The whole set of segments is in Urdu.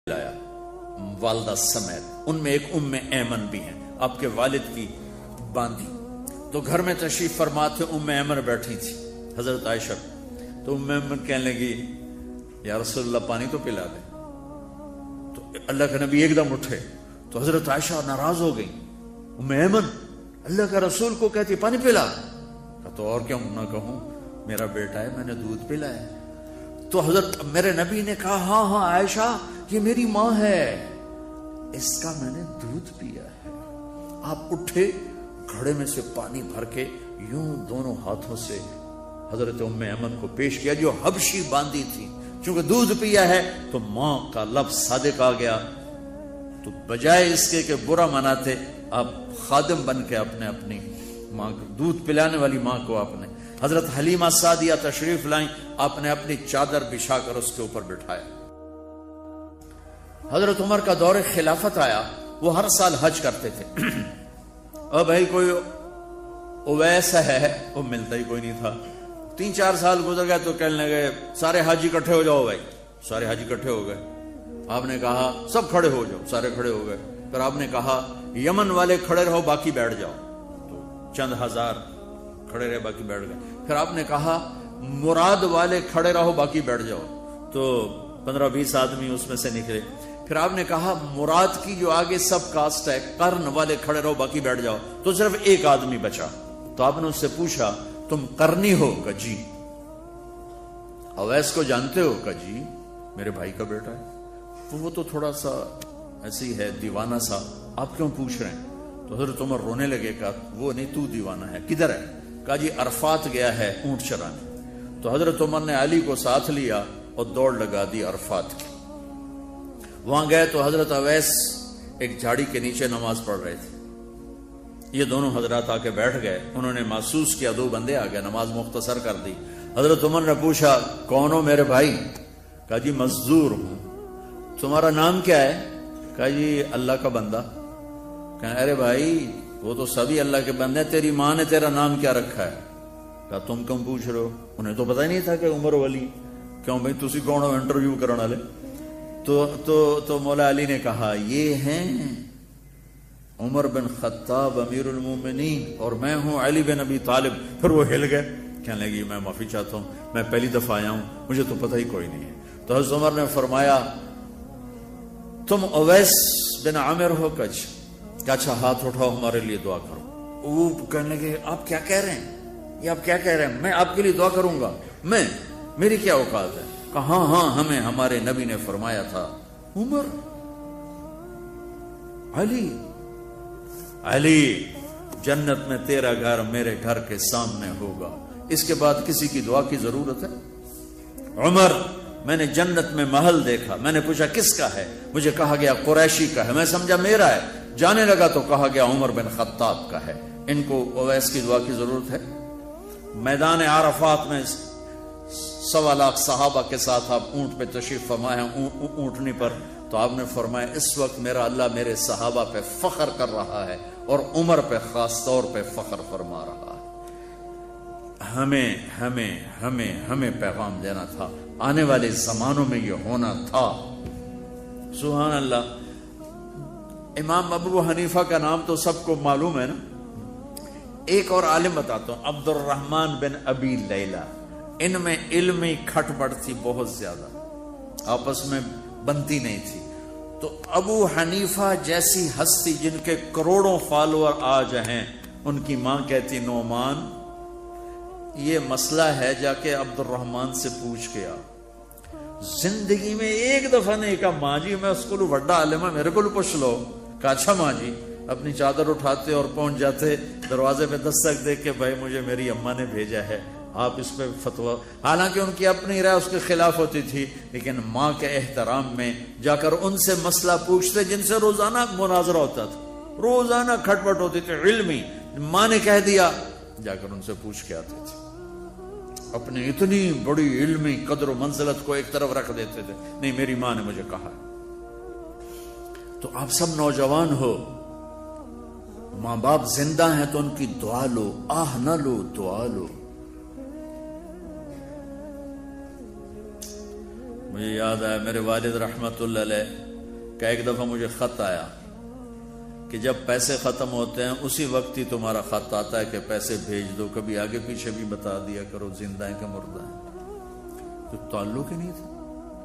لایا والدہ سمیت، ان میں ایک ایمن بھی ہیں، آپ کے والد کی باندھی۔ تو گھر میں تشریف فرما تھے، ایمن بیٹھی تھی حضرت عائشہ، تو ایمن کہنے لگی یا رسول اللہ پانی تو پلا دیں۔ تو اللہ کے نبی ایک دم اٹھے، تو حضرت عائشہ ناراض ہو گئی، ایمن اللہ کا رسول کو کہتی پانی پلا، تو اور کیا نہ کہوں، میرا بیٹا ہے، میں نے دودھ پلایا۔ تو حضرت میرے نبی نے کہا ہاں ہاں عائشہ یہ میری ماں ہے، اس کا میں نے دودھ پیا ہے۔ آپ اٹھے، گھڑے میں سے پانی بھر کے یوں دونوں ہاتھوں سے حضرت ایمن کو پیش کیا، جو حبشی باندھی تھی، چونکہ دودھ پیا ہے تو ماں کا لفظ صادق آ گیا۔ تو بجائے اس کے کہ برا مناتے، آپ خادم بن کے اپنی ماں کو دودھ پلانے والی ماں کو آپ نے، حضرت حلیمہ سعدیہ تشریف لائیں، آپ نے اپنی چادر بچھا کر اس کے اوپر بٹھایا۔ حضرت عمر کا دور خلافت آیا، وہ ہر سال حج کرتے تھے، اور بھائی کوئی اویس ہے، وہ ملتا ہی کوئی نہیں تھا۔ 3-4 سال گزر گئے تو کہنے لگے سارے حاجی اکٹھے ہو جاؤ بھائی، سارے حاجی اکٹھے ہو گئے۔ آپ نے کہا سب کھڑے ہو جاؤ، سارے کھڑے ہو گئے۔ پھر آپ نے کہا یمن والے کھڑے رہو باقی بیٹھ جاؤ، تو چند ہزار کھڑے رہے باقی بیٹھ گئے۔ پھر آپ نے کہا مراد والے کھڑے رہو باقی بیٹھ جاؤ، تو 15-20 آدمی اس میں سے نکلے۔ پھر آپ نے کہا مراد کی جو آگے سب کاسٹ ہے قرن والے کھڑے رہو باقی بیٹھ جاؤ، تو صرف ایک آدمی بچا۔ تو آپ نے اس سے پوچھا تم قرنی ہو؟ کہ جی۔ اویس کو جانتے ہو؟ کہ جی میرے بھائی کا بیٹا ہے۔ تو وہ تو تھوڑا سا ایسی ہے دیوانہ سا، آپ کیوں پوچھ رہے ہیں؟ تو حضرت عمر رونے لگے، کہا وہ نہیں تو دیوانہ ہے، کدھر ہے؟ کہا جی عرفات گیا ہے اونٹ چرانے۔ تو حضرت عمر نے علی کو ساتھ لیا اور دوڑ لگا دی عرفات کی۔ وہاں گئے تو حضرت اویس ایک جھاڑی کے نیچے نماز پڑھ رہے تھے، یہ دونوں حضرات آ کے بیٹھ گئے، انہوں نے محسوس کیا 2 بندے آ گئے، نماز مختصر کر دی۔ حضرت عمر نے پوچھا کون ہو میرے بھائی؟ کہا جی مزدور ہوں۔ تمہارا نام کیا ہے؟ کہا جی اللہ کا بندہ۔ کہا ارے بھائی وہ تو سبھی اللہ کے بندے، تیری ماں نے تیرا نام کیا رکھا ہے؟ کہا تم کیوں پوچھ رہے ہو؟ انہیں تو پتہ ہی نہیں تھا کہ عمر ولی۔ کیوں بھائی تسی کون ہو انٹرویو کرنے والے؟ تو مولا علی نے کہا یہ ہیں عمر بن خطاب امیر المومنین اور میں ہوں علی بن ابی طالب۔ پھر وہ ہل گئے، کہنے لگی میں معافی چاہتا ہوں، میں پہلی دفعہ آیا ہوں، مجھے تو پتہ ہی کوئی نہیں ہے۔ تو حضرت عمر نے فرمایا تم اویس بن عامر ہو؟ کچھ کہ اچھا ہاتھ اٹھاؤ ہمارے لیے دعا کرو۔ وہ کہنے لگے آپ کیا کہہ رہے ہیں، یہ آپ کیا کہہ رہے ہیں، میں آپ کے لیے دعا کروں گا؟ میری کیا اوقات ہے؟ کہا ہاں ہمیں ہمارے نبی نے فرمایا تھا عمر علی جنت میں تیرا گھر میرے گھر کے سامنے ہوگا، اس کے بعد کسی کی دعا کی ضرورت ہے؟ عمر میں نے جنت میں محل دیکھا، میں نے پوچھا کس کا ہے؟ مجھے کہا گیا قریشی کا ہے، میں سمجھا میرا ہے، جانے لگا تو کہا گیا عمر بن خطاب کا ہے، ان کو اویس کی دعا کی ضرورت ہے؟ میدان عرفات میں 1.25 لاکھ صحابہ کے ساتھ آپ اونٹ پہ تشریف فرما ہے، اونٹنی پر، تو آپ نے فرمایا اس وقت میرا اللہ میرے صحابہ پہ فخر کر رہا ہے اور عمر پہ خاص طور پہ فخر فرما رہا ہے۔ ہمیں پیغام دینا تھا، آنے والے زمانوں میں یہ ہونا تھا۔ سبحان اللہ۔ امام ابو حنیفہ کا نام تو سب کو معلوم ہے نا، ایک اور عالم بتاتا ہوں، عبد الرحمن بن ابی لیلہ، ان میں علمی کھٹ پٹ تھی بہت زیادہ، آپس میں بنتی نہیں تھی۔ تو ابو حنیفہ جیسی ہستی جن کے کروڑوں فالوور آج ہیں، ان کی ماں کہتی نعمان یہ مسئلہ ہے جا کے عبد الرحمن سے پوچھ کے آ۔ زندگی میں ایک دفعہ نہیں کہا ماں جی میں اس کو بڑا عالم ہے میرے کو پوچھ لو۔ کہا اچھا ماں جی، اپنی چادر اٹھاتے اور پہنچ جاتے، دروازے پہ دستک دے کے بھائی مجھے میری اماں نے بھیجا ہے، آپ اس پہ فتویٰ، حالانکہ ان کی اپنی رائے اس کے خلاف ہوتی تھی، لیکن ماں کے احترام میں جا کر ان سے مسئلہ پوچھتے جن سے روزانہ مناظرہ ہوتا تھا، روزانہ کھٹ پٹ ہوتی تھی علمی، ماں نے کہہ دیا جا کر ان سے پوچھ کے آتے تھے، اپنی اتنی بڑی علمی قدر و منزلت کو ایک طرف رکھ دیتے تھے، نہیں میری ماں نے مجھے کہا۔ تو آپ سب نوجوان ہو، ماں باپ زندہ ہیں تو ان کی دعا لو، آہ نہ لو، دعا لو۔ مجھے یاد آیا میرے والد رحمت اللہ علیہ کہ ایک دفعہ مجھے خط آیا کہ جب پیسے ختم ہوتے ہیں اسی وقت ہی تمہارا خط آتا ہے کہ پیسے بھیج دو، کبھی آگے پیچھے بھی بتا دیا کرو زندہ ہیں کہ مردہ ہیں۔ تو تعلق ہی نہیں تھا،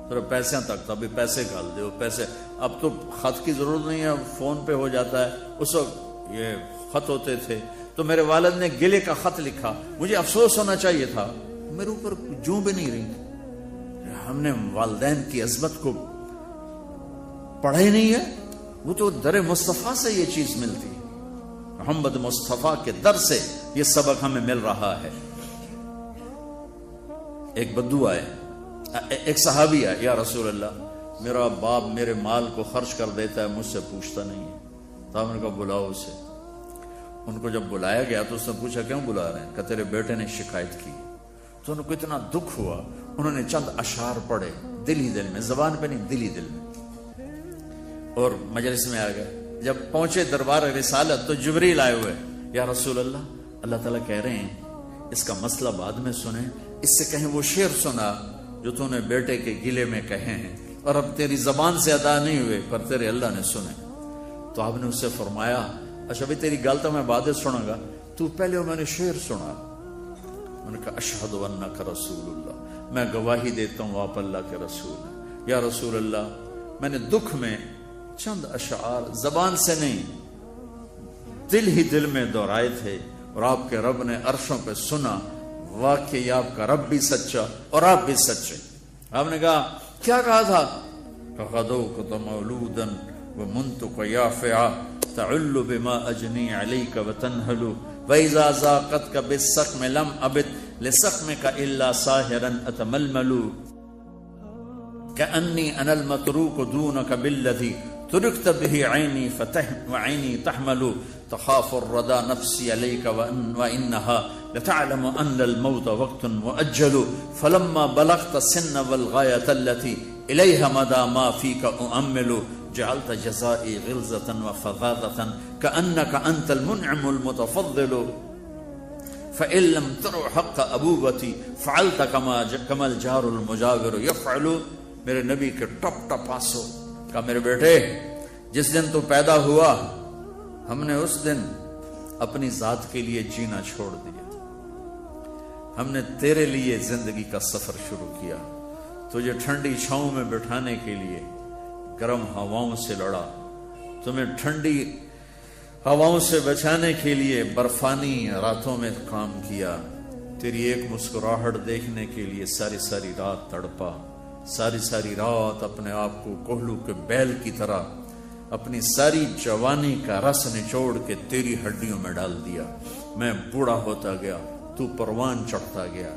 صرف پیسے تک تھا، بھی پیسے ڈال دو پیسے۔ اب تو خط کی ضرورت نہیں ہے، فون پہ ہو جاتا ہے، اس وقت یہ خط ہوتے تھے۔ تو میرے والد نے گلے کا خط لکھا، مجھے افسوس ہونا چاہیے تھا، میرے اوپر جوں بھی نہیں رہی۔ ہم نے والدین کی عظمت کو پڑھا ہی نہیں ہے، وہ تو در مصطفیٰ سے یہ چیز ملتی ہے، محمد مصطفیٰ کے در سے یہ سبق ہمیں مل رہا ہے۔ ایک بدو آئے، ایک صحابی آئے، یا رسول اللہ میرا باپ میرے مال کو خرچ کر دیتا ہے، مجھ سے پوچھتا نہیں ہے۔ تو ہم نے کہا بلاؤ اسے۔ ان کو جب بلایا گیا تو اس نے پوچھا کیوں بلا رہے ہیں؟ کہ تیرے بیٹے نے شکایت کی۔ تو ان کو اتنا دکھ ہوا، انہوں نے چند اشعار پڑھے دل ہی دل میں، زبان پہ نہیں، دل ہی دل میں، اور مجلس میں آ گئے۔ جب پہنچے دربار رسالت تو جبریل آئے ہوئے، یا رسول اللہ اللہ تعالیٰ کہہ رہے ہیں اس کا مسئلہ بعد میں سنیں، اس سے کہیں وہ شعر سنا جو تو نے بیٹے کے گلے میں کہے ہیں، اور اب تیری زبان سے ادا نہیں ہوئے پر تیرے اللہ نے سنے۔ تو آپ نے اس سے فرمایا اچھا بھائی تیری گل تو میں بعد سنوں گا، تو پہلے میں نے شعر سنا۔ میں نے کہا اشہد انک رسول اللہ، میں گواہی دیتا ہوں آپ اللہ کے رسول ہیں۔ یا رسول اللہ میں نے دکھ میں چند اشعار زبان سے نہیں دل ہی دل میں دہرائے تھے، اور آپ کے رب نے عرشوں پہ سنا، واقعی آپ کا رب بھی سچا اور آپ بھی سچے۔ آپ نے کہا کیا کہا تھا؟ فَغَدَوْكَ مَوْلُودًا وَمُنْتُكَ يَافِعًا تَعُلُّ بِمَا أَجْنِي عَلَيْكَ وَتَنْهَلُ وَإِذَا زَاقَتْكَ بِالسَّقْمِ لَمْ أَبِدْ لِسَقْمِكَ إِلَّا سَاهِرًا أَتَمَلْمَلُ كأني أنا المتروك دونك بالذي تركت به عيني وعيني تحمل تخاف الردى نفسي عليك وإنها لتعلم أن الموت وقت مؤجل فلما بلغت السن والغاية التي إليها مدى ما فيك أؤمل جعلت جزائي غلظة وفظاظة كأنك أنت المنعم المتفضل فإن لم تروا حق أبوتي فعلت كما الجار المجاور يفعل۔ میرے نبی کے ٹپ ٹپ آنسو، کہا میرے بیٹے جس دن تو پیدا ہوا ہم نے اس دن اپنی ذات کے لیے جینا چھوڑ دیا، ہم نے تیرے لیے زندگی کا سفر شروع کیا، تجھے ٹھنڈی چھاؤں میں بٹھانے کے لیے گرم ہواؤں سے لڑا، تمہیں ٹھنڈی ہواؤں سے بچانے کے لیے برفانی راتوں میں کام کیا، تیری ایک مسکراہٹ دیکھنے کے لیے ساری ساری رات تڑپا، ساری ساری رات اپنے آپ کو کوہلو کے بیل کی طرح اپنی ساری جوانی کا رس نچوڑ کے تیری ہڈیوں میں ڈال دیا۔ میں بوڑھا ہوتا گیا، تو پروان چڑھتا گیا،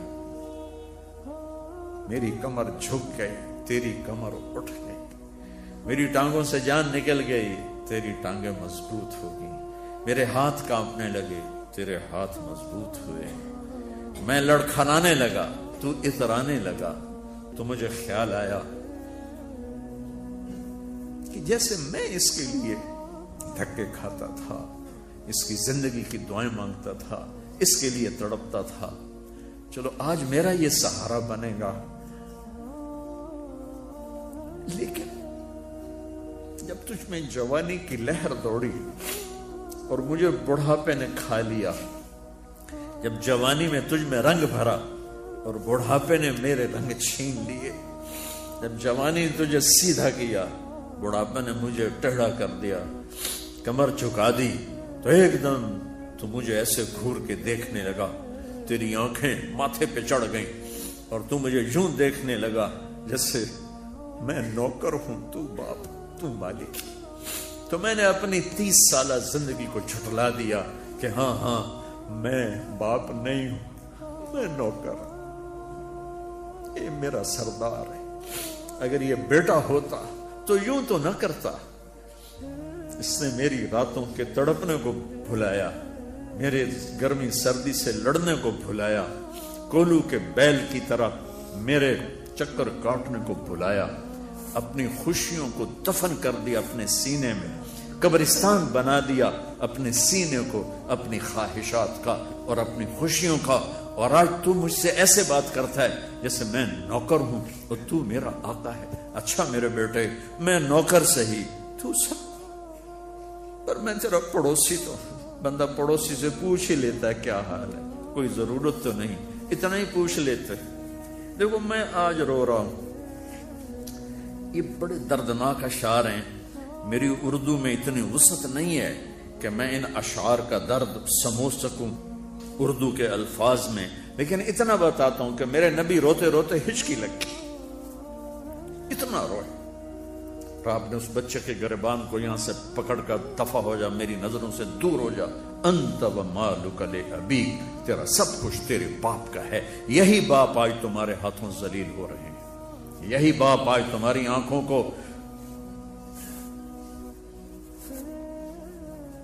میری کمر جھک گئی، تیری کمر اٹھ گئی، میری ٹانگوں سے جان نکل گئی، تیری ٹانگیں مضبوط ہو گئی، میرے ہاتھ کانپنے لگے، تیرے ہاتھ مضبوط ہوئے، میں لڑکھڑانے لگا، تو اترانے لگا، تو مجھے خیال آیا کہ جیسے میں اس کے لیے دھکے کھاتا تھا، اس کی زندگی کی دعائیں مانگتا تھا، اس کے لیے تڑپتا تھا، چلو آج میرا یہ سہارا بنے گا۔ لیکن جب تجھ میں جوانی کی لہر دوڑی اور مجھے بڑھاپے نے کھا لیا، جب جوانی میں تجھ میں رنگ بھرا اور بڑھاپے نے میرے رنگ چھین لیے، جب جوانی تجھے سیدھا کیا بڑھاپے نے مجھے ٹیڑھا کر دیا، کمر جھکا دی، تو ایک دم تو مجھے ایسے گھور کے دیکھنے لگا، تیری آنکھیں ماتھے پہ چڑھ گئیں اور تو مجھے یوں دیکھنے لگا جیسے میں نوکر ہوں، تو باپ، تو مالک۔ تو میں نے اپنی 30 سالہ زندگی کو جھٹلا دیا کہ ہاں میں باپ نہیں ہوں، میں نوکر ہوں، یہ میرا سردار ہے، اگر یہ بیٹا ہوتا تو یوں تو نہ کرتا۔ اس نے میری راتوں کے تڑپنے کو بھلایا، میرے گرمی سردی سے لڑنے کو بھلایا، کولو کے بیل کی طرح میرے چکر کاٹنے کو بھلایا، اپنی خوشیوں کو دفن کر دیا اپنے سینے میں، قبرستان بنا دیا اپنے سینے کو، اپنی خواہشات کا اور اپنی خوشیوں کا، اور آج تو مجھ سے ایسے بات کرتا ہے جیسے میں نوکر ہوں اور تو میرا آقا ہے۔ اچھا میرے بیٹے میں نوکر سے ہی تو سب، پر میں تیرا پڑوسی تو، بندہ پڑوسی سے پوچھ ہی لیتا ہے کیا حال ہے، کوئی ضرورت تو نہیں، اتنا ہی پوچھ لیتے۔ دیکھو میں آج رو رہا ہوں، یہ بڑے دردناک اشعار ہیں، میری اردو میں اتنی وسعت نہیں ہے کہ میں ان اشعار کا درد سمجھ سکوں اردو کے الفاظ میں، لیکن اتنا بتاتا ہوں کہ میرے نبی روتے روتے ہچکی لگی، اتنا روئے۔ اور آپ نے اس بچے کے گریبان کو یہاں سے پکڑ کر دفع ہو جا، میری نظروں سے دور ہو جا، انت و مالک لابیک، تیرا سب کچھ تیرے باپ کا ہے۔ یہی باپ آج تمہارے ہاتھوں ذلیل ہو رہے ہیں، یہی باپ آج تمہاری آنکھوں کو۔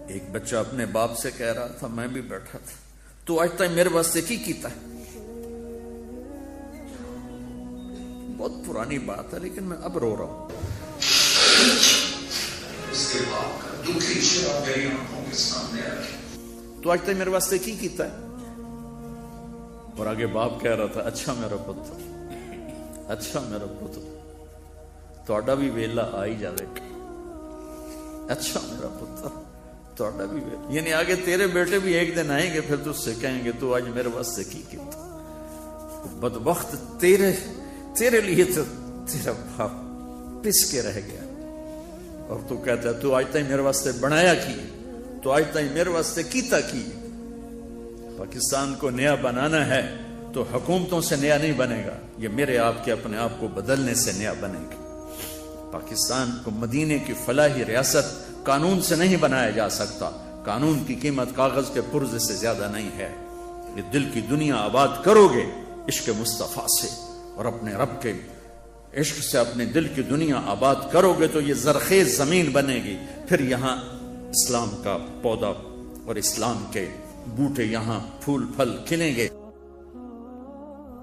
ایک بچہ اپنے باپ سے کہہ رہا تھا، میں بھی بیٹھا تھا، تو آج تک میرے واسطے کی کیتا ہے؟ بہت پرانی بات ہے لیکن میں اب رو رہا ہوں۔ اس کے باپ کا دکھی چہرہ میری آنکھوں کے سامنے آ گیا، تو آج تک میرے واسطے کی کیتا ہے؟ اور آگے باپ کہہ رہا تھا، اچھا میرا پتر، اچھا میرا پتر، تہاڈا بھی ویلا آ ہی جاوے گا، اچھا میرا پتر تہاڈا بھی ویلا، یعنی آگے تیرے بیٹے بھی ایک دن آئیں گے، پھر تجھ سے کہیں گے تو آج میرے واسطے کی کیتا؟ بدبخت تیرے لیے تو تیرا باپ پس کے رہ گیا، اور تو کہتا ہے تو آج تک میرے واسطے بنایا کی، تو آج تک میرے واسطے کیتا کی۔ پاکستان کو نیا بنانا ہے تو حکومتوں سے نیا نہیں بنے گا، یہ میرے آپ کے اپنے آپ کو بدلنے سے نیا بنے گا۔ پاکستان کو مدینے کی فلاحی ریاست قانون سے نہیں بنایا جا سکتا، قانون کی قیمت کاغذ کے پرزے سے زیادہ نہیں ہے۔ یہ دل کی دنیا آباد کرو گے عشق مصطفیٰ سے، اور اپنے رب کے عشق سے اپنے دل کی دنیا آباد کرو گے تو یہ زرخیز زمین بنے گی، پھر یہاں اسلام کا پودا اور اسلام کے بوٹے یہاں پھول پھل کھلیں گے۔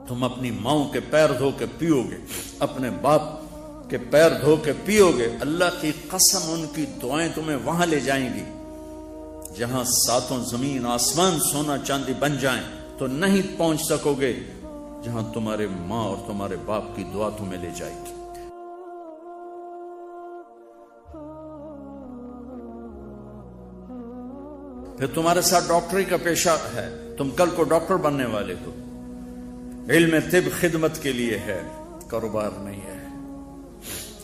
تم اپنی ماؤں کے پیر دھو کے پیو گے، اپنے باپ کے پیر دھو کے پیو گے، اللہ کی قسم ان کی دعائیں تمہیں وہاں لے جائیں گی جہاں ساتوں زمین آسمان سونا چاندی بن جائیں تو نہیں پہنچ سکو گے جہاں تمہارے ماں اور تمہارے باپ کی دعا تمہیں لے جائے گی۔ پھر تمہارے ساتھ ڈاکٹری کا پیشہ ہے، تم کل کو ڈاکٹر بننے والے ہو، علم طب خدمت کے لیے ہے، کاروبار نہیں ہے۔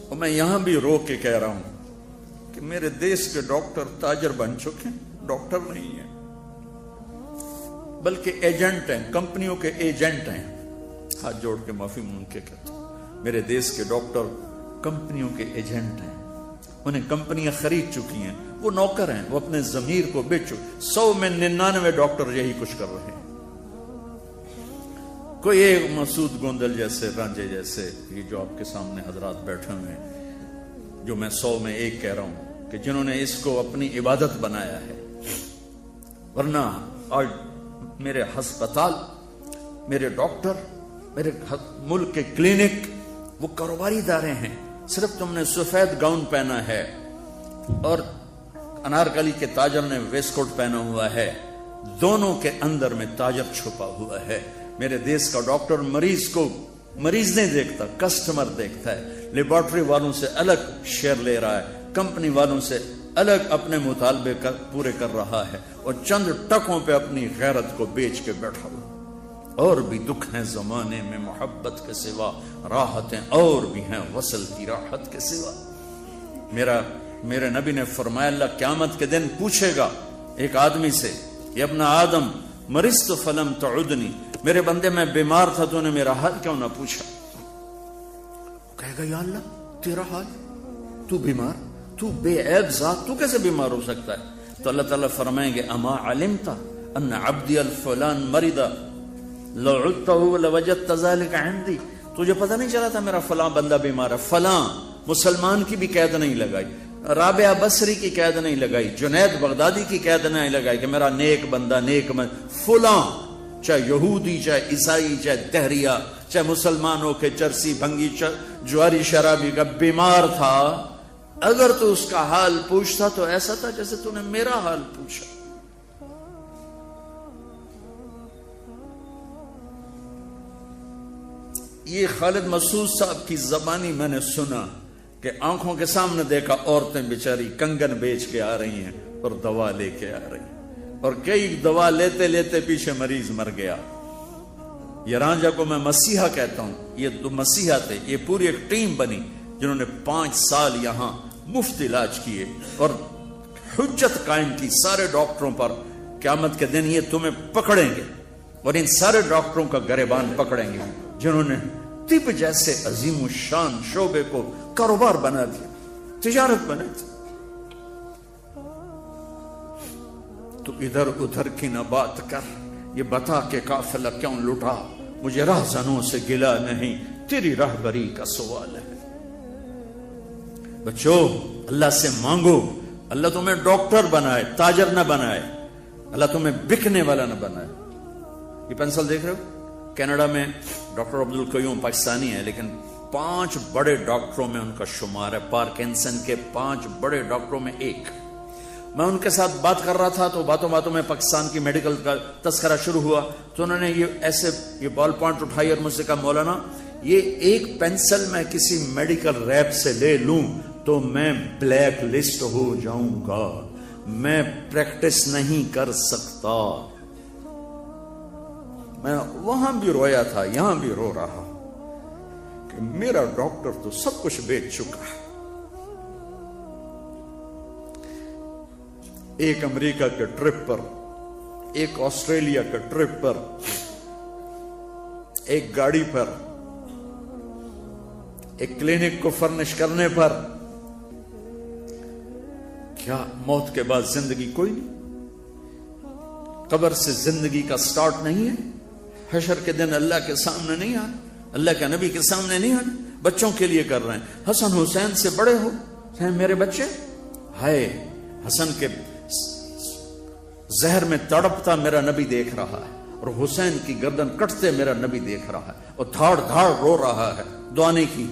اور میں یہاں بھی رو کے کہہ رہا ہوں کہ میرے دیش کے ڈاکٹر تاجر بن چکے ہیں، ڈاکٹر نہیں ہیں بلکہ ایجنٹ ہیں، کمپنیوں کے ایجنٹ ہیں۔ ہاتھ جوڑ کے معافی مانگ کے کہتا ہوں، میرے دیش کے ڈاکٹر کمپنیوں کے ایجنٹ ہیں، انہیں کمپنیاں خرید چکی ہیں، وہ نوکر ہیں، وہ اپنے ضمیر کو بیچ چکے۔ 100 میں 99 ڈاکٹر یہی کچھ کر رہے ہیں۔ کوئی ایک مسعود گوندل جیسے، رانجے جیسے، یہ جو آپ کے سامنے حضرات بیٹھے ہوئے ہیں، جو میں 100 میں 1 کہہ رہا ہوں کہ جنہوں نے اس کو اپنی عبادت بنایا ہے، ورنہ آج میرے ہسپتال، میرے ڈاکٹر، میرے ملک کے کلینک وہ کاروباری ادارے ہیں۔ صرف تم نے سفید گاؤن پہنا ہے اور انارکلی کے تاجر نے ویسٹ کوٹ پہنا ہوا ہے، دونوں کے اندر میں تاجر چھپا ہوا ہے۔ میرے دیش کا ڈاکٹر مریض کو مریض نہیں دیکھتا، کسٹمر دیکھتا ہے، لیبارٹری والوں سے الگ شیئر لے رہا ہے، کمپنی والوں سے الگ اپنے مطالبے پورے کر رہا ہے، اور چند ٹکوں پہ اپنی غیرت کو بیچ کے بیٹھا ہوا۔ اور بھی دکھ ہیں زمانے میں محبت کے سوا، راحتیں اور بھی ہیں وصل کی راحت کے سوا۔ میرے نبی نے فرمایا اللہ قیامت کے دن پوچھے گا ایک آدمی سے، یہ ابن آدم مرضت فلم تعدنی، میرے بندے میں بیمار تھا تو نے میرا حال کیوں نہ پوچھا؟ وہ کہے گا یا اللہ تیرا حال، تو بیمار، تو بے عیب ذات، تو کیسے بیمار ہو سکتا ہے؟ تو اللہ تعالیٰ فرمائیں گے اما علمت ان عبدی الفلان مرض لو عدته لوجدت ذلك عندي، تجھے پتہ نہیں چلا تھا میرا فلاں بندہ بیمار ہے؟ فلاں مسلمان کی بھی قید نہیں لگائی، رابعہ بصری کی قید نہیں لگائی، جنید بغدادی کی قید نہیں لگائی کہ میرا نیک بندہ فلاں، چاہے یہودی، چاہے عیسائی، چاہے دہریہ، چاہے مسلمان ہو کے چرسی بھنگی جواری شرابی کا بیمار تھا، اگر تو اس کا حال پوچھتا تو ایسا تھا جیسے تو نے میرا حال پوچھا۔ یہ خالد مسعود صاحب کی زبانی میں نے سنا کہ آنکھوں کے سامنے دیکھا عورتیں بیچاری کنگن بیچ کے آ رہی ہیں اور دوا لے کے آ رہی ہیں، اور کئی دوا لیتے لیتے پیچھے مریض مر گیا۔ یہ رانجھا کو میں مسیحا کہتا ہوں، یہ دو مسیحا تھے، یہ پوری ایک ٹیم بنی جنہوں نے 5 سال یہاں مفت علاج کیے اور حجت قائم کی سارے ڈاکٹروں پر، قیامت کے دن یہ تمہیں پکڑیں گے اور ان سارے ڈاکٹروں کا گریبان پکڑیں گے جنہوں نے طب جیسے عظیم الشان شعبے کو کاروبار بنا دیا، تجارت بنا دی۔ تو ادھر ادھر کی نہ بات کر، یہ بتا کہ قافلہ کیوں لٹا، مجھے راہزنوں سے گلا نہیں، تیری راہبری کا سوال ہے۔ بچو اللہ سے مانگو، اللہ تمہیں ڈاکٹر بنائے، تاجر نہ بنائے، اللہ تمہیں بکنے والا نہ بنائے۔ یہ پینسل دیکھ رہے ہو، کینیڈا میں ڈاکٹر عبدالقیوم پاکستانی ہے، لیکن 5 بڑے ڈاکٹروں میں ان کا شمار ہے، پارکنسن کے 5 بڑے ڈاکٹروں میں ایک۔ میں ان کے ساتھ بات کر رہا تھا تو باتوں باتوں میں پاکستان کی میڈیکل کا تذکرہ شروع ہوا، تو انہوں نے یہ بال پوائنٹ اٹھائی اور مجھ سے کہا مولانا یہ ایک پینسل میں کسی میڈیکل ریپ سے لے لوں تو میں بلیک لسٹ ہو جاؤں گا، میں پریکٹس نہیں کر سکتا۔ میں وہاں بھی رویا تھا، یہاں بھی رو رہا کہ میرا ڈاکٹر تو سب کچھ بیچ چکا ہے۔ ایک امریکہ کے ٹرپ پر، ایک آسٹریلیا کے ٹرپ پر، ایک گاڑی پر، ایک کلینک کو فرنش کرنے پر، کیا موت کے بعد زندگی کوئی نہیں؟ قبر سے زندگی کا سٹارٹ نہیں ہے؟ حشر کے دن اللہ کے سامنے نہیں آنا، اللہ کے نبی کے سامنے نہیں آنا؟ بچوں کے لیے کر رہے ہیں، حسن حسین سے بڑے ہو، ہیں میرے بچے، ہائے حسن کے زہر میں تڑپتا میرا نبی دیکھ رہا ہے اور حسین کی گردن کٹتے میرا نبی دیکھ رہا ہے اور دھاڑ دھاڑ رو رہا ہے، دعا نہیں کی۔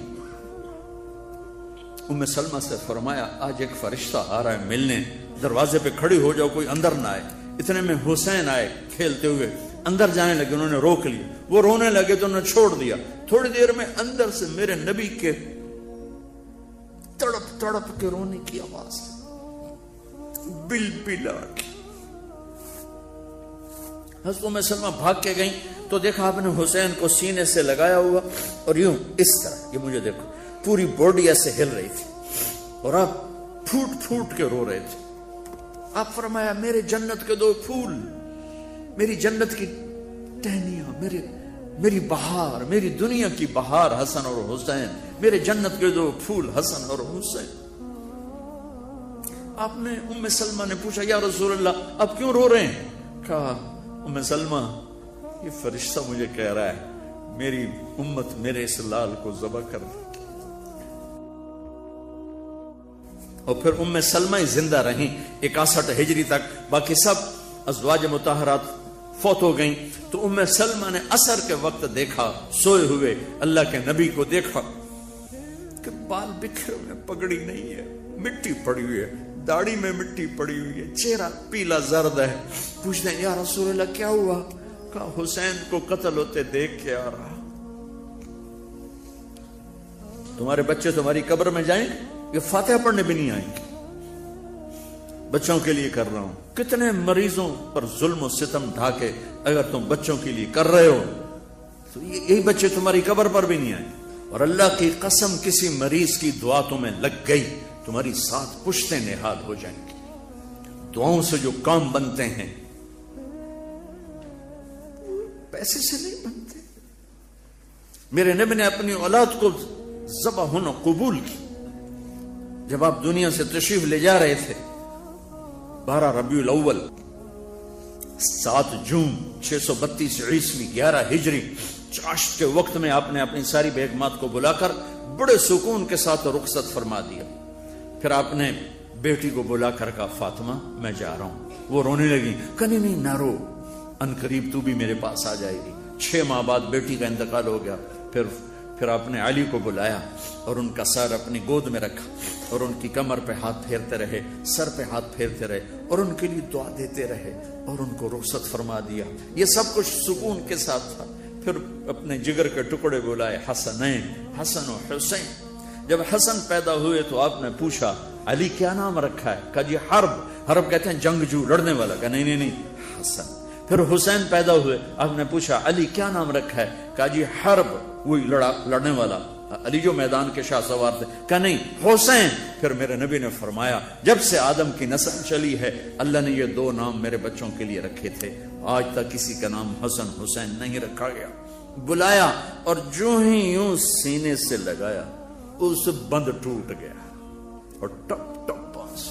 ام سلمہ سے فرمایا آج ایک فرشتہ آ رہا ہے ملنے، دروازے پہ کھڑی ہو جاؤ، کوئی اندر نہ آئے۔ اتنے میں حسین آئے کھیلتے ہوئے، اندر جانے لگے، انہوں نے روک لیا، وہ رونے لگے تو انہوں نے چھوڑ دیا۔ تھوڑی دیر میں اندر سے میرے نبی کے تڑپ تڑپ کے رونے کی آواز، بل بلا کے۔ حضرت ام سلمہ بھاگ کے گئیں تو دیکھا آپ نے حسین کو سینے سے لگایا ہوا اور یوں اس طرح، یہ مجھے دیکھو، پوری باڈی ایسے ہل رہی تھی اور آپ پھوٹ پھوٹ کے رو رہے تھے۔ آپ فرمایا میرے جنت کے 2 پھول، میری جنت کی ٹہنیاں، میری بہار، میری دنیا کی بہار حسن اور حسین، میرے جنت کے 2 پھول حسن اور حسین۔ آپ نے ام سلمہ نے پوچھا یا رسول اللہ آپ کیوں رو رہے ہیں؟ کہا ام سلمہ یہ فرشتہ مجھے کہہ رہا ہے میری امت میرے اس لال کو ذبح کر دے۔ اور پھر ام سلمہ ہی زندہ رہیں 61 ہجری تک، باقی سب ازواج مطہرات فوت ہو گئیں۔ تو ام سلمہ نے عصر کے وقت دیکھا، سوئے ہوئے اللہ کے نبی کو دیکھا کہ بال بکھرے ہوئے، پگڑی نہیں ہے، مٹی پڑی ہوئی ہے، داڑھی میں مٹی پڑی ہوئی ہے، چہرہ پیلا زرد ہے۔ پوچھتے ہیں یا رسول اللہ کیا ہوا؟ کہا حسین کو قتل ہوتے دیکھ کے آ رہا۔ تمہارے بچے تمہاری قبر میں جائیں، یہ فاتحہ پڑھنے بھی نہیں آئیں گے۔ بچوں کے لیے کر رہا ہوں، کتنے مریضوں پر ظلم و ستم ڈھا کے اگر تم بچوں کے لیے کر رہے ہو تو یہی بچے تمہاری قبر پر بھی نہیں آئیں۔ اور اللہ کی قسم کسی مریض کی دعا تمہیں لگ گئی، تمہاری 7 پشتیں نہاد ہو جائیں گی۔ دعاؤں سے جو کام بنتے ہیں پیسے سے نہیں بنتے۔ میرے نبی نے اپنی اولاد کو ذبح ہونا قبول کی۔ جب آپ دنیا سے تشریف لے جا رہے تھے 12 ربیع الاول 7 جون 632 عیسوی 11 ہجری چاشت کے وقت میں آپ نے اپنی ساری بیگمات کو بلا کر بڑے سکون کے ساتھ رخصت فرما دیا۔ پھر آپ نے بیٹی کو بلا کر کہا فاطمہ میں جا رہا ہوں۔ وہ رونے لگی، کہنے نہیں نہ رو، ان قریب تو بھی میرے پاس آ جائے گی۔ 6 ماہ بعد بیٹی کا انتقال ہو گیا۔ پھر آپ نے علی کو بلایا اور ان کا سر اپنی گود میں رکھا اور ان کی کمر پہ ہاتھ پھیرتے رہے، سر پہ ہاتھ پھیرتے رہے اور ان کے لیے دعا دیتے رہے اور ان کو رخصت فرما دیا۔ یہ سب کچھ سکون کے ساتھ تھا۔ پھر اپنے جگر کے ٹکڑے بلائے، حسنین، حسن و حسین۔ جب حسن پیدا ہوئے تو آپ نے پوچھا علی کیا نام رکھا ہے؟ کہا جی حرب۔ حرب کہتے ہیں جنگجو، لڑنے والا۔ کہا نہیں نہیں نہیں، حسن۔ پھر حسین پیدا ہوئے، آپ نے پوچھا علی کیا نام رکھا ہے؟ کہا جی حرب، وہی لڑنے والا، علی جو میدان کے شاہ سوار تھے۔ کہا نہیں، حسین۔ پھر میرے نبی نے فرمایا جب سے آدم کی نسل چلی ہے اللہ نے یہ دو نام میرے بچوں کے لیے رکھے تھے، آج تک کسی کا نام حسن حسین نہیں رکھا گیا۔ بلایا اور جو ہی یوں سینے سے لگایا اس بند ٹوٹ گیا اور ٹپ ٹپ پانس۔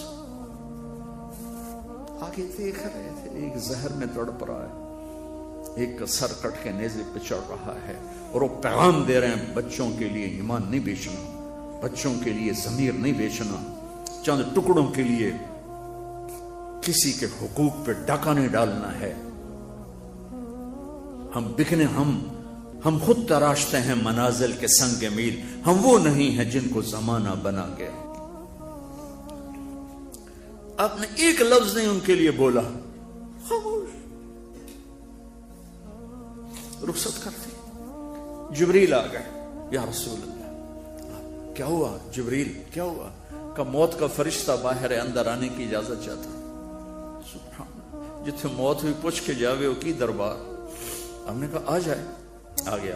آگے دیکھ رہے تھے ایک زہر میں تڑپ رہا ہے، ایک کا سر کٹ کے نیزے پہ چڑھ رہا ہے، اور وہ پیغام دے رہے ہیں بچوں کے لیے ایمان نہیں بیچنا، بچوں کے لیے ضمیر نہیں بیچنا، چند ٹکڑوں کے لیے کسی کے حقوق پہ ڈاکہ نہیں ڈالنا ہے۔ ہم بکنے، ہم خود تراشتے ہیں منازل کے سنگ میل، ہم وہ نہیں ہیں جن کو زمانہ بنا گیا۔ آپ نے ایک لفظ نہیں ان کے لیے بولا، خاموش، رخصت کرتے۔ جبریل آ گئے، یا رسول اللہ کیا ہوا؟ جبریل کیا ہوا؟ کہ موت کا فرشتہ باہر ہے، اندر آنے کی اجازت چاہتا۔ سبحان اللہ، جتھے موت ہوئی پوچھ کے جاوے ہو کی دربار۔ ہم نے کہا آ جائے، آ گیا۔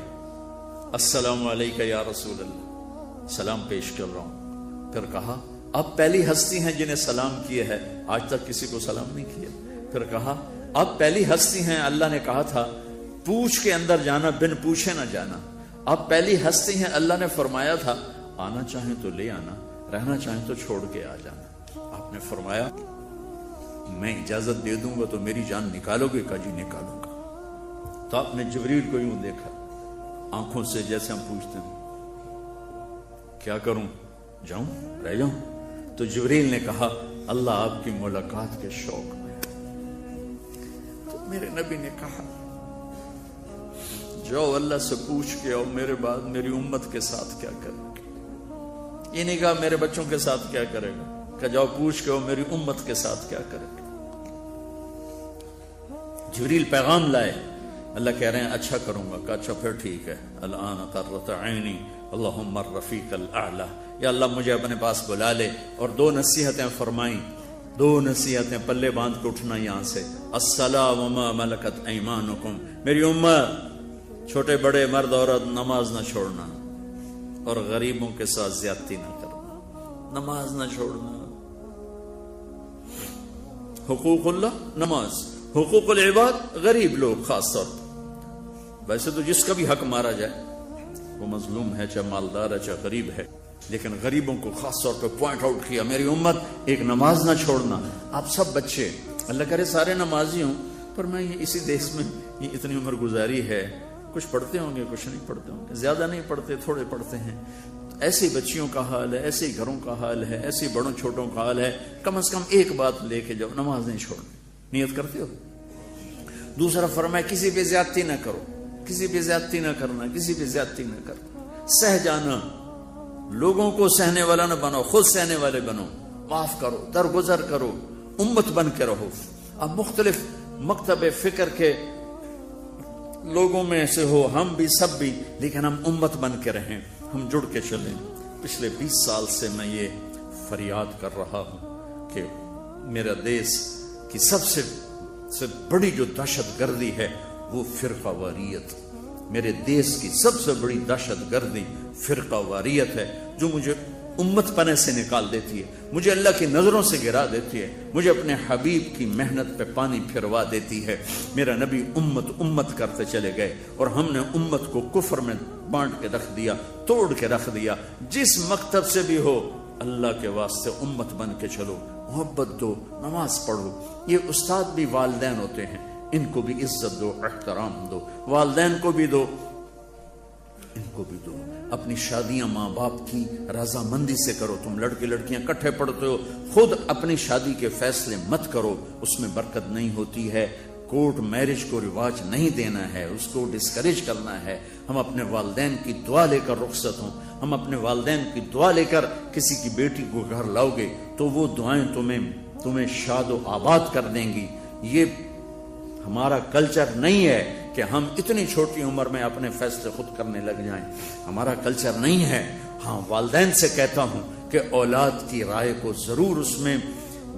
السلام علیکہ یا رسول اللہ، سلام پیش کر رہا ہوں۔ پھر کہا آپ پہلی ہستی ہیں جنہیں سلام کیے ہے، آج تک کسی کو سلام نہیں کیا۔ پھر کہا آپ پہلی ہستی ہیں، اللہ نے کہا تھا پوچھ کے اندر جانا، بن پوچھے نہ جانا۔ آپ پہلی ہستی ہیں، اللہ نے فرمایا تھا آنا چاہیں تو لے آنا، رہنا چاہیں تو چھوڑ کے آ جانا۔ آپ نے فرمایا میں اجازت دے دوں گا تو میری جان نکالو گے؟ کہا جی نکالوں گا۔ تو آپ نے جبریل کو یوں دیکھا آنکھوں سے جیسے ہم پوچھتے ہیں کیا کروں، جاؤں، رہ جاؤں؟ تو جبریل نے کہا اللہ آپ کی ملاقات کے شوق میں۔ تو میرے نبی نے کہا جاؤ اللہ سے پوچھ کے آؤ میرے بعد میری امت کے ساتھ کیا کرے گا۔ یہ نہیں کہا میرے بچوں کے ساتھ کیا کرے گا، کہ جاؤ پوچھ کے آؤ میری امت کے ساتھ کیا کرے گا۔ جبریل پیغام لائے، اللہ کہہ رہے ہیں اچھا کروں گا۔ کہ اچھا پھر ٹھیک ہے، الان قرۃ عینی اللہم الرفیق الاعلی، یا اللہ مجھے اپنے پاس بلا لے۔ اور دو نصیحتیں فرمائیں، دو نصیحتیں پلے باندھ کے اٹھنا یہاں سے۔ الصلاۃ وما ملکت ایمانکم، میری امت چھوٹے بڑے مرد عورت نماز نہ چھوڑنا، اور غریبوں کے ساتھ زیادتی نہ کرنا، نماز نہ چھوڑنا۔ حقوق اللہ نماز، حقوق العباد غریب لوگ خاص طور پر۔ ویسے تو جس کا بھی حق مارا جائے وہ مظلوم ہے، چاہے مالدار ہے چاہے غریب ہے، لیکن غریبوں کو خاص طور پہ پوائنٹ آؤٹ کیا، میری امت ایک نماز نہ چھوڑنا۔ آپ سب بچے، اللہ کرے سارے نمازی ہوں، پر میں یہ اسی دیش میں یہ اتنی عمر گزاری ہے، کچھ پڑھتے ہوں گے کچھ نہیں پڑھتے ہوں گے، زیادہ نہیں پڑھتے تھوڑے پڑھتے ہیں۔ ایسے بچیوں کا حال ہے، ایسے گھروں کا حال ہے، ایسے بڑوں چھوٹوں کا حال ہے۔ کم از کم ایک بات لے کے جاؤ، نماز نہیں چھوڑنی، نیت کرتے ہو۔ دوسرا فرمایا کسی پہ زیادتی نہ کرو، کسی پہ زیادتی نہ کرنا، کسی پہ زیادتی نہ کرنا، سہ جانا، لوگوں کو سہنے والا نہ بنو، خود سہنے والے بنو، معاف کرو، درگزر کرو، امت بن کے رہو۔ اب مختلف مکتب فکر کے لوگوں میں سے ہو، ہم بھی سب بھی، لیکن ہم امت بن کے رہیں، ہم جڑ کے چلیں۔ پچھلے 20 سال سے میں یہ فریاد کر رہا ہوں کہ میرا دیش کی سب سے بڑی جو دہشت گردی ہے وہ فرقہ واریت، میرے دیش کی سب سے بڑی دہشت گردی فرقہ واریت ہے، جو مجھے امت پنے سے نکال دیتی ہے، مجھے اللہ کی نظروں سے گرا دیتی ہے، مجھے اپنے حبیب کی محنت پہ پانی پھروا دیتی ہے۔ میرا نبی امت امت کرتے چلے گئے، اور ہم نے امت کو کفر میں بانٹ کے رکھ دیا، توڑ کے رکھ دیا۔ جس مکتب سے بھی ہو اللہ کے واسطے امت بن کے چلو، محبت دو، نماز پڑھو۔ یہ استاد بھی والدین ہوتے ہیں، ان کو بھی عزت دو، احترام دو، والدین کو بھی دو، ان کو بھی دو۔ اپنی شادیاں ماں باپ کی رضامندی سے کرو۔ تم لڑکے لڑکیاں کٹھے پڑھتے ہو، خود اپنی شادی کے فیصلے مت کرو، اس میں برکت نہیں ہوتی ہے۔ کورٹ میرج کو رواج نہیں دینا ہے، اس کو ڈسکریج کرنا ہے۔ ہم اپنے والدین کی دعا لے کر رخصت ہوں، ہم اپنے والدین کی دعا لے کر کسی کی بیٹی کو گھر لاؤ گے تو وہ دعائیں تمہیں شاد و آباد کر دیں گی۔ یہ ہمارا کلچر نہیں ہے کہ ہم اتنی چھوٹی عمر میں اپنے فیصلے خود کرنے لگ جائیں. ہمارا کلچر نہیں ہے. ہاں والدین سے کہتا ہوں کہ اولاد کی رائے کو ضرور اس میں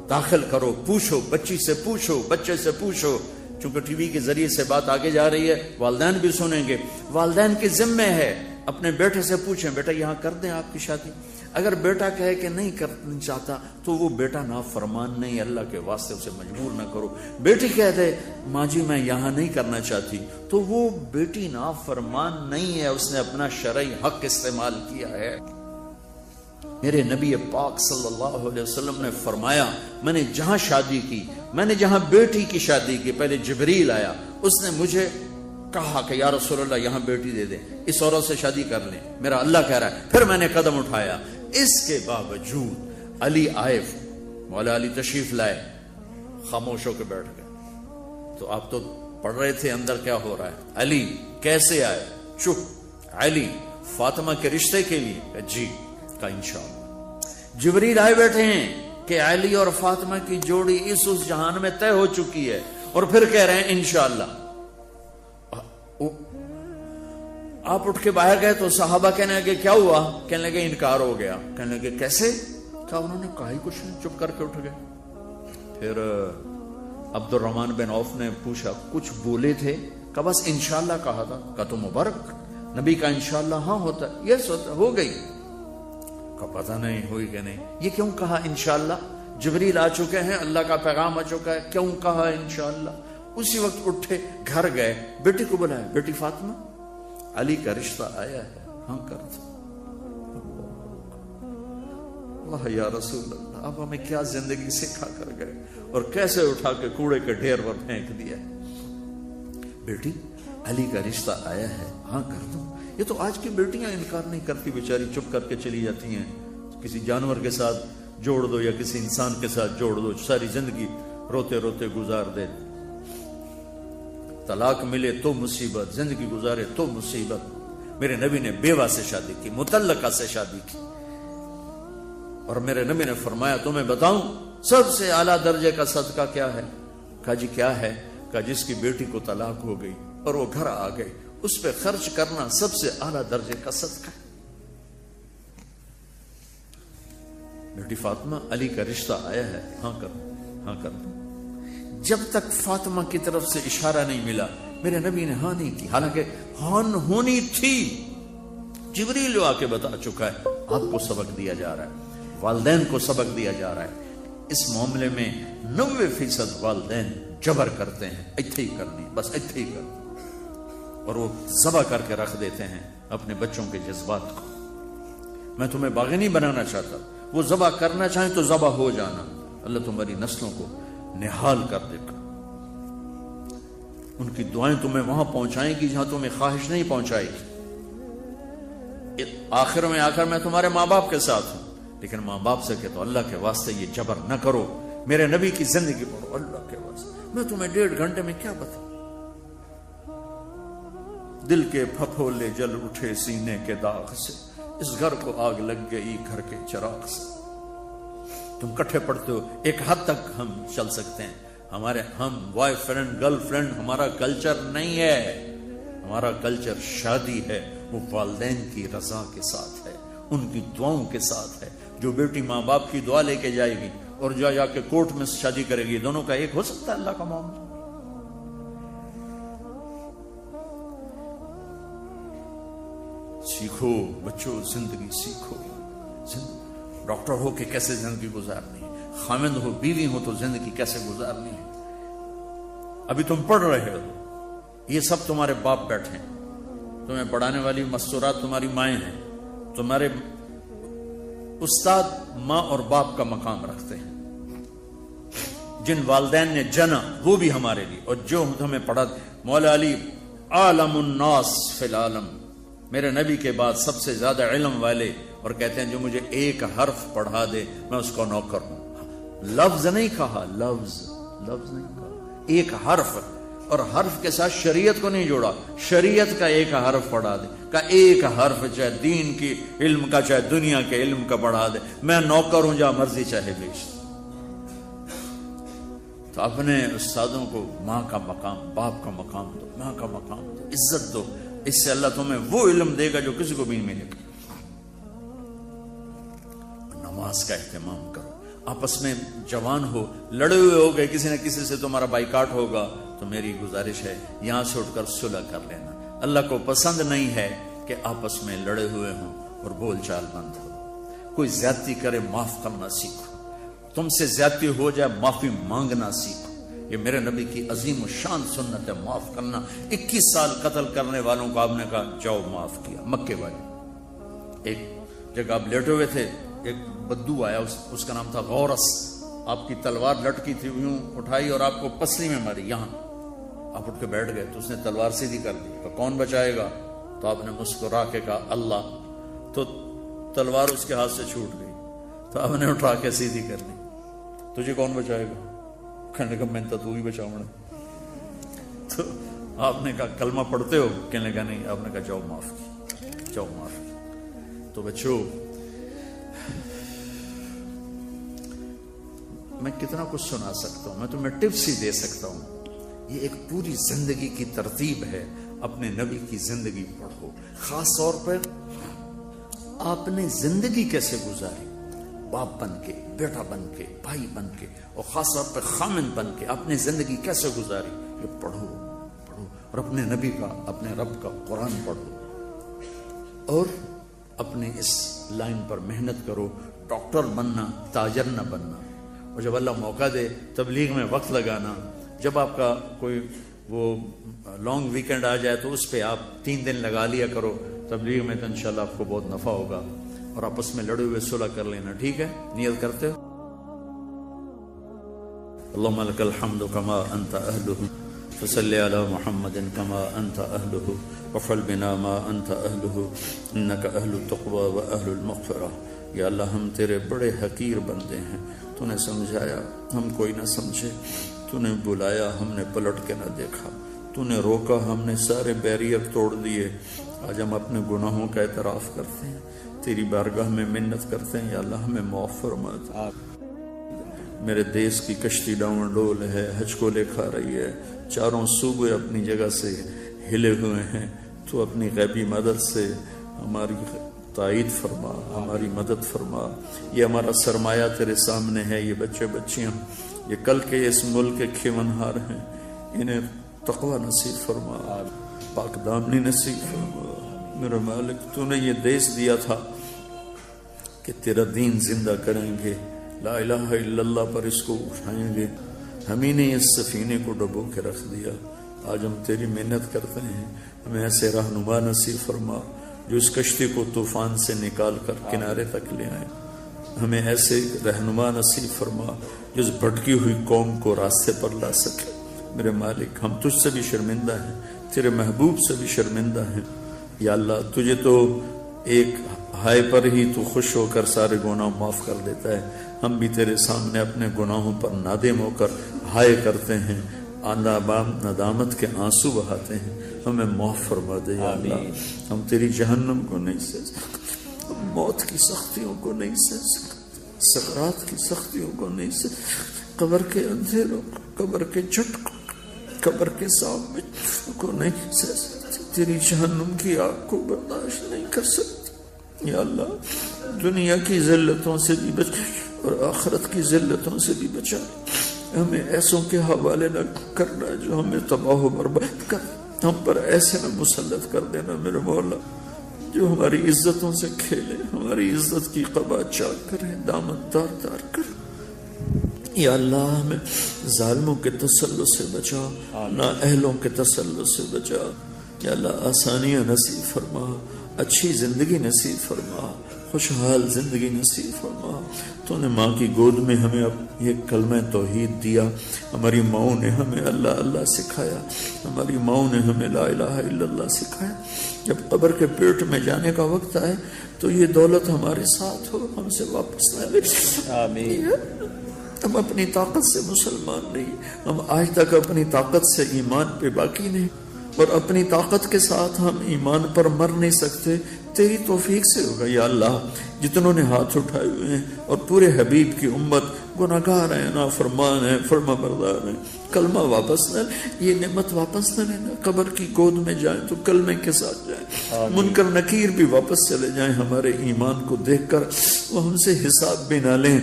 داخل کرو. پوچھو، بچی سے پوچھو، بچے سے پوچھو. چونکہ ٹی وی کے ذریعے سے بات آگے جا رہی ہے، والدین بھی سنیں گے. والدین کے ذمہ ہے اپنے بیٹے سے پوچھیں بیٹا یہاں کر دیں آپ کی شادی. اگر بیٹا کہے کہ نہیں کرنا چاہتا تو وہ بیٹا نافرمان نہیں، اللہ کے واسطے اسے مجبور نہ کرو. بیٹی کہہ دے ماں جی میں یہاں نہیں کرنا چاہتی تو وہ بیٹی نافرمان نہیں ہے، اس نے اپنا شرعی حق استعمال کیا ہے. میرے نبی پاک صلی اللہ علیہ وسلم نے فرمایا میں نے جہاں شادی کی، میں نے جہاں بیٹی کی شادی کی، پہلے جبریل آیا، اس نے مجھے کہا کہ یا رسول اللہ یہاں بیٹی دے دیں، اس عورت سے شادی کر لیں، میرا اللہ کہہ رہا ہے. پھر میں نے قدم اٹھایا. اس کے باوجود علی آئے، مولا علی تشریف لائے، خاموش ہو کے بیٹھ گئے. تو آپ تو پڑھ رہے تھے اندر کیا ہو رہا ہے. علی کیسے آئے؟ چپ. علی فاطمہ کے رشتے کے لیے؟ کہ جی. کا انشاءاللہ. جبریل آئے بیٹھے ہیں کہ علی اور فاطمہ کی جوڑی اس جہان میں طے ہو چکی ہے، اور پھر کہہ رہے ہیں انشاءاللہ. آپ اٹھ کے باہر گئے تو صحابہ کہنے لگے کیا ہوا؟ کہنے لگے انکار ہو گیا. کہنے لگے کیسے؟ کہا انہوں نے کہا ہی کچھ نہیں، چپ کر کے اٹھ گئے. پھر عبد الرحمن بن عوف نے پوچھا کچھ بولے تھے؟ کہا بس انشاءاللہ کہا تھا. کہا تو مبارک، نبی کا انشاءاللہ ہاں ہوتا ہے، یس ہوتا، ہو گئی. کا پتہ نہیں ہوئی کہ نہیں. یہ کیوں کہا انشاءاللہ؟ جبریل آ چکے ہیں، اللہ کا پیغام آ چکا ہے، کیوں کہا انشاءاللہ؟ اسی وقت اٹھے، گھر گئے، بیٹی کو بلایا، بیٹی فاطمہ علی کا رشتہ آیا ہے، ہاں کر دو. اللہ یا رسول اللہ، آپ ہمیں کیا زندگی سکھا کر گئے اور کیسے اٹھا کے کوڑے کے ڈھیر پر پھینک دیا. بیٹی علی کا رشتہ آیا ہے، ہاں کر دو. یہ تو آج کی بیٹیاں انکار نہیں کرتی، بیچاری چپ کر کے چلی جاتی ہیں. کسی جانور کے ساتھ جوڑ دو یا کسی انسان کے ساتھ جوڑ دو، ساری زندگی روتے روتے گزار دے. طلاق ملے تو مصیبت، زندگی گزارے تو مصیبت. میرے نبی نے بیوہ سے شادی کی، مطلقہ سے شادی کی، اور میرے نبی نے فرمایا تمہیں بتاؤں سب سے اعلیٰ درجے کا صدقہ کیا ہے؟ کہا جی کیا ہے؟ کہا جس کی بیٹی کو طلاق ہو گئی اور وہ گھر آ گئی، اس پہ خرچ کرنا سب سے اعلیٰ درجے کا صدقہ ہے. بیٹی فاطمہ علی کا رشتہ آیا ہے، ہاں کر دو، ہاں کر دو. جب تک فاطمہ کی طرف سے اشارہ نہیں ملا میرے نبی نے ہاں نہیں کی، حالانکہ ہاں ہونی تھی. جبریل آ کے بتا چکا ہے. آپ کو سبق دیا جا رہا ہے، والدین کو سبق دیا جا رہا ہے. اس معاملے میں 90% والدین جبر کرتے ہیں، ایتھے ہی کرنی، بس ایتھے ہی کرنی، اور وہ ذبح کر کے رکھ دیتے ہیں اپنے بچوں کے جذبات کو. میں تمہیں باغی نہیں بنانا چاہتا، وہ ذبح کرنا چاہیں تو ذبح ہو جانا. اللہ تمہاری نسلوں کو نحال کر دے گا. ان کی دعائیں تمہیں وہاں پہنچائیں گی جہاں تمہیں خواہش نہیں پہنچائے گی. آخر میں تمہارے ماں باپ کے ساتھ ہوں، لیکن ماں باپ سے کہتا ہوں اللہ کے واسطے یہ جبر نہ کرو، میرے نبی کی زندگی پڑھو اللہ کے واسطے. میں تمہیں 1.5 گھنٹے میں کیا بتاؤں. دل کے پھپھولے جل اٹھے سینے کے داغ سے، اس گھر کو آگ لگ گئی گھر کے چراغ سے. تم کٹھے پڑھتے ہو، ایک حد تک ہم چل سکتے ہیں. ہم بوائے فرینڈ گرل فرینڈ ہمارا کلچر نہیں ہے. ہمارا کلچر شادی ہے، وہ والدین کی رضا کے ساتھ ہے، ان کی دعاؤں کے ساتھ ہے. جو بیٹی ماں باپ کی دعا لے کے جائے گی اور جا کے کورٹ میں شادی کرے گی، دونوں کا ایک ہو سکتا ہے اللہ کا معاملہ. سیکھو بچوں، زندگی سیکھو. ڈاکٹر ہو کہ کیسے زندگی گزارنی ہے، خاوند ہو بیوی ہو تو زندگی کیسے گزارنی ہے. ابھی تم پڑھ رہے ہو، یہ سب تمہارے باپ بیٹھے ہیں، تمہیں پڑھانے والی مستورات تمہاری مائیں ہیں. تمہارے استاد ماں اور باپ کا مقام رکھتے ہیں. جن والدین نے جنا وہ بھی ہمارے لیے، اور جو ہمیں پڑھا. مولا علی عالم الناس فی العالم، میرے نبی کے بعد سب سے زیادہ علم والے، اور کہتے ہیں جو مجھے ایک حرف پڑھا دے میں اس کو نوکر ہوں. لفظ نہیں کہا، لفظ نہیں کہا، ایک حرف. اور حرف کے ساتھ شریعت کو نہیں جوڑا، شریعت کا ایک حرف پڑھا دے. کا ایک حرف چاہے دین کی علم کا چاہے دنیا کے علم کا پڑھا دے، میں نوکر ہوں، جہاں مرضی چاہے بیچ. تو اپنے استادوں کو ماں کا مقام، باپ کا مقام دو، ماں کا مقام دو، عزت دو، اس سے اللہ تمہیں وہ علم دے گا جو کسی کو بھی نہیں ملے گا۔ نماز کا اہتمام کرو، آپس میں جوان ہو، لڑے ہوئے ہو گئے، کسی نہ کسی سے تمہارا بائیکاٹ ہوگا، تو میری گزارش ہے یہاں سے اٹھ کر صلح کر لینا۔ اللہ کو پسند نہیں ہے کہ آپس میں لڑے ہوئے ہوں اور بول چال بند ہو۔ کوئی زیادتی کرے معاف کرنا سیکھو، تم سے زیادتی ہو جائے معافی مانگنا سیکھو۔ یہ میرے نبی کی عظیم و شان سنت ہے، معاف کرنا۔ 21 سال قتل کرنے والوں کو آپ نے کہا جاؤ معاف کیا، مکے والے۔ ایک جگہ آپ لیٹے ہوئے تھے، ایک بدو آیا، اس کا نام تھا غورس، آپ کی تلوار لٹکی تھی، یوں اٹھائی اور آپ کو پسلی میں ماری، یہاں آپ اٹھ کے بیٹھ گئے تو اس نے تلوار سیدھی کر دی، تو کون بچائے گا؟ تو آپ نے مسکرا کے کہا اللہ، تو تلوار اس کے ہاتھ سے چھوٹ گئی، تو آپ نے اٹھا کے سیدھی کر لی، تجھے کون بچائے گا؟ کہنے کا میں تو ہی بچاؤں گا۔ تو آپ نے کہا کلمہ پڑھتے ہو؟ کہنے کا نہیں۔ آپ نے کہا جاؤ معاف کی، جاؤ معاف کی۔ تو بچوں، میں کتنا کچھ سنا سکتا ہوں، میں تمہیں ٹپس ہی دے سکتا ہوں۔ یہ ایک پوری زندگی کی ترتیب ہے، اپنے نبی کی زندگی پڑھو۔ خاص طور پر آپ نے زندگی کیسے گزاری، باپ بن کے، بیٹا بن کے، بھائی بن کے، اور خاص طور پر خامن بن کے آپ نے زندگی کیسے گزاری، یہ پڑھو پڑھو، اور اپنے نبی کا، اپنے رب کا قرآن پڑھو، اور اپنے اس لائن پر محنت کرو۔ ڈاکٹر بننا، تاجر نہ بننا، اور جب اللہ موقع دے تبلیغ میں وقت لگانا۔ جب آپ کا کوئی وہ لانگ ویکنڈ آ جائے تو اس پہ آپ 3 دن لگا لیا کرو تبلیغ میں، تو انشاءاللہ آپ کو بہت نفع ہوگا۔ اور آپس میں لڑے ہوئے صلح کر لینا، ٹھیک ہے؟ نیت کرتے ہو؟ اللہم لک الحمد کما انت اہلہ، فصلی علی محمد کما انت اہلہ، وفعل بنا ما انت اہلہ، انک اہل التقوی و اہل المغفرہ۔ یا اللہ، ہم تیرے بڑے حقیر بندے ہیں، تو نے سمجھایا ہم کوئی نہ سمجھے، تو نے بلایا ہم نے پلٹ کے نہ دیکھا، تو نے روکا ہم نے سارے بیریئر توڑ دیے۔ آج ہم اپنے گناہوں کا اعتراف کرتے ہیں، تیری بارگاہ میں منت کرتے ہیں، یا اللہ ہمیں معاف فرما۔ میرے دیس کی کشتی ڈاؤن ڈول ہے، حج کو لے کھا رہی ہے، چاروں صوبے اپنی جگہ سے ہلے ہوئے ہیں، تو اپنی غیبی مدد سے ہماری تائید فرما، ہماری مدد فرما۔ یہ ہمارا سرمایہ تیرے سامنے ہے، یہ بچے بچیاں، یہ کل کے اس ملک کے کھیونہار ہیں، انہیں تقوی نصیب فرما، پاک دامنی نصیب فرما۔ میرے مالک، تو نے یہ دیس دیا تھا کہ تیرا دین زندہ کریں گے، لا الہ الا اللہ پر اس کو اٹھائیں گے، ہم ہی نے اس سفینے کو ڈبو کے رکھ دیا۔ آج ہم تیری محنت کرتے ہیں، ہمیں ایسے رہنما نصیب فرما جو اس کشتی کو طوفان سے نکال کر کنارے تک لے آئے۔ ہمیں ایسے رہنما نصیب فرما جو اس بھٹکی ہوئی قوم کو راستے پر لا سکے۔ میرے مالک، ہم تجھ سے بھی شرمندہ ہیں، تیرے محبوب سے بھی شرمندہ ہیں۔ یا اللہ، تجھے تو ایک ہائے پر ہی تو خوش ہو کر سارے گناہ معاف کر دیتا ہے، ہم بھی تیرے سامنے اپنے گناہوں پر نادم ہو کر ہائے کرتے ہیں، ندامت کے آنسو بہاتے ہیں، ہمیں معاف فرما دے یا اللہ۔ ہم تیری جہنم کو نہیں سہ سکتے، ہم موت کی سختیوں کو نہیں سہ سکتے، سکرات کی سختیوں کو نہیں سہ سکتے، قبر کے اندھیروں کو، قبر کے جھٹکوں، قبر کے سامنے کو نہیں سہ سکتے، تیری جہنم کی آگ کو برداشت نہیں کر سکتے۔ یا اللہ، دنیا کی ذلتوں سے بھی بچا اور آخرت کی ذلتوں سے بھی بچا، ہمیں ایسوں کے حوالے نہ کرنا جو ہمیں تباہ و برباد کر، ہم پر ایسے نہ مسلط کر دینا میرے مولا جو ہماری عزتوں سے کھیلے، ہماری عزت کی قبا چاک کرے، دامن دار دار کر۔ یا اللہ، ہمیں ظالموں کے تسلط سے بچا، نا اہلوں کے تسلط سے بچا۔ یا اللہ، آسانیاں نصیب فرما، اچھی زندگی نصیب فرما، خوشحال زندگی نصیب فرما۔ تو نے ماں کی گود میں ہمیں یہ کلمہ توحید دیا، ہماری ماؤں نے ہمیں اللہ اللہ سکھایا، ہماری ماؤں نے ہمیں لا الہ الا اللہ سکھایا۔ جب قبر کے پیٹ میں جانے کا وقت آئے تو یہ دولت ہمارے ساتھ ہو، ہم سے واپس نہ لے۔ آمین۔ ہم اپنی طاقت سے مسلمان نہیں، ہم آج تک اپنی طاقت سے ایمان پہ باقی نہیں، اور اپنی طاقت کے ساتھ ہم ایمان پر مر نہیں سکتے، تیری توفیق سے ہوگا۔ یا اللہ، جتنوں نے ہاتھ اٹھائے ہوئے ہیں اور پورے حبیب کی امت گناہگار ہیں، نافرمان ہیں، فرما بردار ہیں، کلمہ واپس نہ، یہ نعمت واپس نہ لینا، قبر کی گود میں جائیں تو کلمے کے ساتھ جائیں، منکر نکیر بھی واپس چلے جائیں، ہمارے ایمان کو دیکھ کر وہ ہم سے حساب بھی نہ لیں،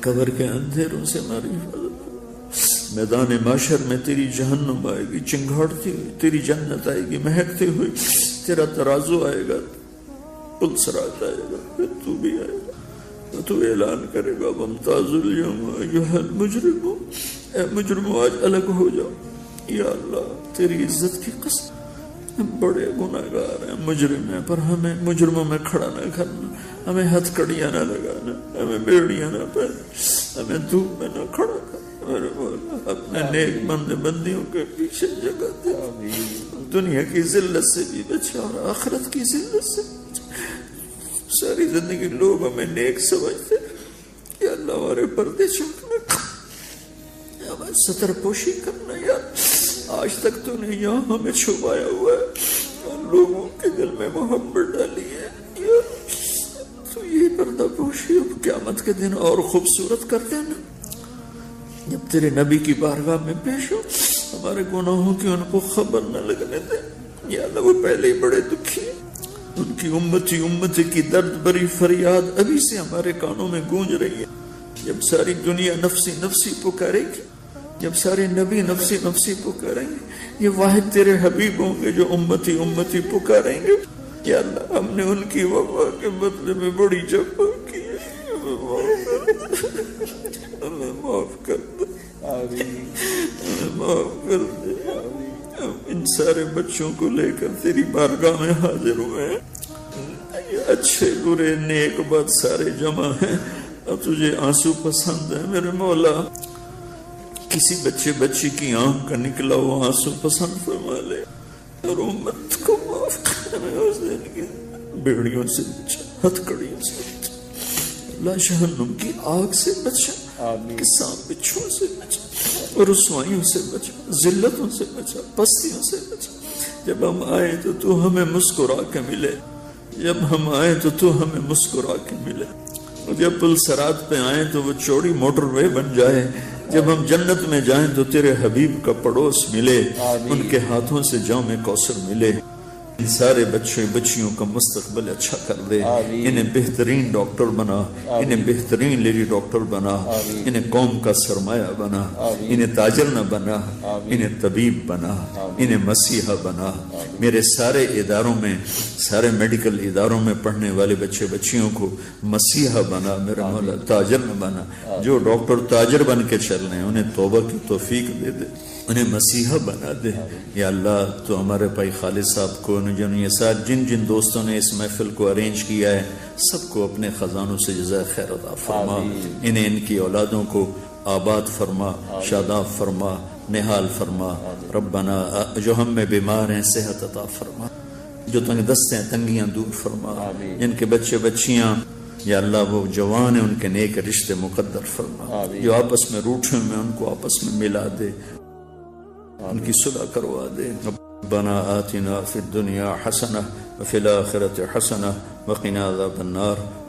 قبر کے اندھیروں سے ہماری حفاظت، میدان معاشر میں تیری جہنم آئے گی چنگھاڑتی ہوئی، تیری جنت آئے گی مہکتی ہوئی، تیرا ترازو آئے گا، پل سرات آئے گا، پھر تو بھی آئے گا، تو اعلان کرے گا وامتاز الیوم ایھا المجرمون، اے مجرموں آج الگ ہو جاؤ، یا اللہ تیری عزت کی قسم ہم بڑے گناہگار ہیں، مجرم ہیں، پر ہمیں مجرموں میں کھڑا نہ کرنا، ہمیں ہتھ کڑیاں نہ لگانا، ہمیں بیڑیاں نہ پہنا، ہمیں دھوپ میں نہ کھڑا کرنا، میرے مولا اپنے نیک بندے بندیوں کے پیچھے جگہ دے، دنیا کی ذلت سے بھی بچا اور آخرت کی ذلت سے بچا، ساری زندگی لوگ ہمیں نیک سمجھتے، یا اللہ ہمارے پردے چھپنا، ہمیں ستر پوشی کرنا، یا آج تک تو نے یہاں ہمیں چھپایا ہوا ہے اور لوگوں کے دل میں محبت ڈالی ہے، یا تو یہ پردہ پوشی اب قیامت کے دن اور خوبصورت کر دینا، جب تیرے نبی کی بارگاہ میں پیش ہو، ہمارے گناہوں کی ان کو خبر نہ لگنے دے، یا اللہ وہ پہلے ہی بڑے دکھی ہیں، ان کی امتی کی درد بری فریاد ابھی سے ہمارے کانوں میں گونج رہی ہے، جب ساری دنیا نفسی نفسی پکارے گی، جب سارے نبی نفسی نفسی پکاریں گے، یہ واحد تیرے حبیب ہوں گے جو امتی پکاریں گے، یا اللہ ہم نے ان کی وفا کے بدلے میں بڑی جفا کی ہے، ہمیں معاف کر دے، ہمیں معاف کر دے، ہم ان سارے بچوں کو لے کر تیری بارگاہ میں حاضر ہوئے ہیں، یہ اچھے برے نیک بد سارے جمع ہیں، اور تجھے آنسو پسند ہے میرے مولا، کسی بچے بچی کی آنکھ کا نکلا وہ آنسو پسند فرما لے، اور امت کو معاف کر، ہمیں اس دن کی بیڑیوں سے بچا، ہتھ کڑیوں سے بچا، اللہ جہنم کی آگ سے بچا، کسان بچھوں سے بچا، رسوائیوں سے بچا، ذلتوں سے بچا، پستیوں سے بچا، جب ہم آئے تو تو ہمیں مسکرا کے ملے، جب ہم آئے تو تو ہمیں مسکرا کے ملے، جب پل صراط پہ آئیں تو وہ چوڑی موٹر وے بن جائے، جب ہم جنت میں جائیں تو تیرے حبیب کا پڑوس ملے، ان کے ہاتھوں سے جام کوثر ملے، ان سارے بچوں بچیوں کا مستقبل اچھا کر دے، انہیں بہترین ڈاکٹر بنا، انہیں بہترین لیڈی ڈاکٹر بنا، انہیں قوم کا سرمایہ بنا، انہیں تاجر نہ بنا، انہیں طبیب بنا، انہیں مسیحا بنا، میرے سارے اداروں میں، سارے میڈیکل اداروں میں پڑھنے والے بچے بچیوں کو مسیحا بنا میرا مولا، تاجر نہ بنا، جو ڈاکٹر تاجر بن کے چل رہے ہیں انہیں توبہ کی توفیق دے دے، انہیں مسیحا بنا دے، یا اللہ تو ہمارے بھائی خالد صاحب کو، جن جن دوستوں نے اس محفل کو ارینج کیا ہے سب کو اپنے خزانوں سے جزائے خیر عطا فرما، انہیں ان کی اولادوں کو آباد فرما، شاداب فرما، نحال فرما، ربنا جو ہم میں بیمار ہیں صحت عطا فرما، جو تنگ دست ہیں تنگیاں دور فرما، جن کے بچے بچیاں یا اللہ وہ جوان ہیں ان کے نیک رشتے مقدر فرما، جو آپس میں روٹھے میں ان کو آپس میں ملا دے، ان کی صلح کروا دے، ربنا آتنا فی الدنیا حسنہ وفی الآخرۃ حسنہ وقنا عذاب النار۔